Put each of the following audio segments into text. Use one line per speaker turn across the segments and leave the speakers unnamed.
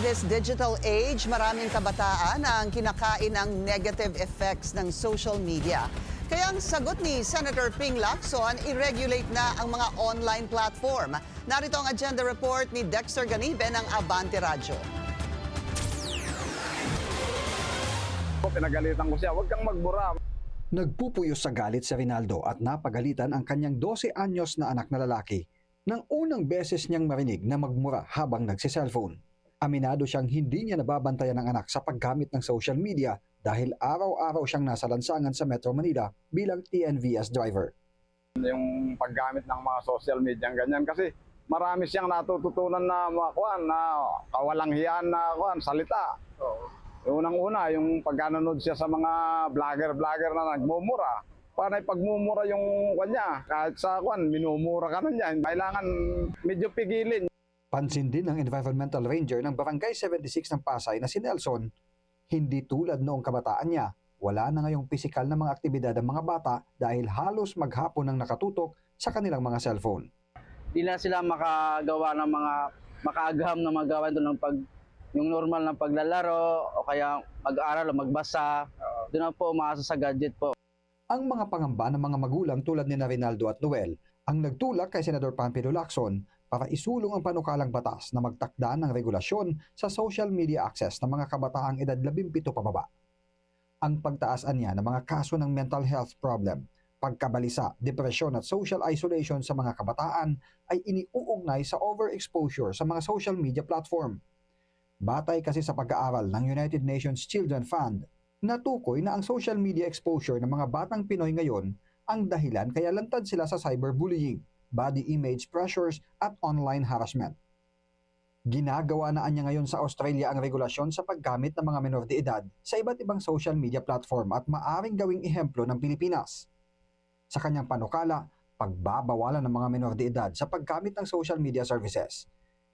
this digital age, maraming kabataan ang kinakain ng negative effects ng social media. Kaya ang sagot ni Senator Ping Lacson, i-regulate na ang mga online platform. Narito ang agenda report ni Dexter Ganibe ng Abante Radyo.
Pinagalitan ko siya, huwag kang magbura.
Nagpupuyo sa galit si Rinaldo at napagalitan ang kanyang 12 anyos na anak na lalaki nang unang beses niyang marinig na magmura habang nagsiselfone. Aminado siyang hindi niya nababantayan ng anak sa paggamit ng social media dahil araw-araw siyang nasa lansangan sa Metro Manila bilang TNVS driver.
Yung paggamit ng mga social media ganyan kasi marami siyang natututunan na kawalang hiyan na salita. Unang-una, yung pagkanonood siya sa mga vlogger na nagmumura. Para pagmumura yung kanya, kahit sa minumura ka na niya. Kailangan medyo pigilin.
Pansin din ng environmental ranger ng Barangay 76 ng Pasay na si Nelson, hindi tulad noong kabataan niya, wala na ngayong pisikal na mga aktibidad ng mga bata dahil halos maghapon ang nakatutok sa kanilang mga cellphone.
Di na sila makagawa ng mga makaagaham na magawa doon ng yung normal na paglalaro o kaya mag-aral o magbasa. Doon na po umaasa sa gadget po.
Ang mga pangamba ng mga magulang tulad ni Rinaldo at Noel ang nagtulak kay Senador Pamphilio Lacson para isulong ang panukalang batas na magtakda ng regulasyon sa social media access ng mga kabataang edad 17 pababa. Ang pagtaas niya ng mga kaso ng mental health problem, pagkabalisa, depresyon at social isolation sa mga kabataan ay iniuugnay sa overexposure sa mga social media platform. Batay kasi sa pag-aaral ng United Nations Children Fund, natukoy na ang social media exposure ng mga batang Pinoy ngayon ang dahilan kaya lantad sila sa cyberbullying, body image pressures at online harassment. Ginagawa na niya ngayon sa Australia ang regulasyon sa paggamit ng mga menor de edad sa iba't ibang social media platform at maaring gawing ehemplo ng Pilipinas. Sa kanyang panukala, pagbabawalan ng mga menor de edad sa paggamit ng social media services.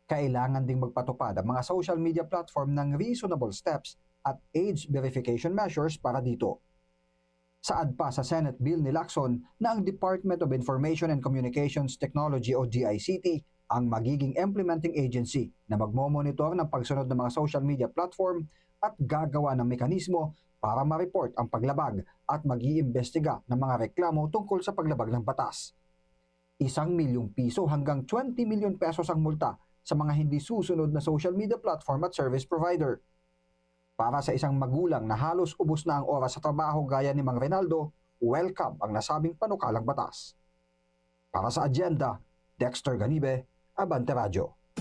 Kailangan ding magpatupad ang mga social media platform ng reasonable steps at age verification measures para dito. Saad pa sa Senate Bill ni Lacson na ang Department of Information and Communications Technology o DICT ang magiging implementing agency na magmomonitor ng pagsunod ng mga social media platform at gagawa ng mekanismo para ma-report ang paglabag at mag-iimbestiga ng mga reklamo tungkol sa paglabag ng batas. 1 milyong piso hanggang 20 milyon pesos ang multa sa mga hindi susunod na social media platform at service provider. Para sa isang magulang na halos ubos na ang oras sa trabaho gaya ni Mang Rinaldo, welcome ang nasabing panukalang batas. Para sa agenda, Dexter Ganibe, Abante Radyo.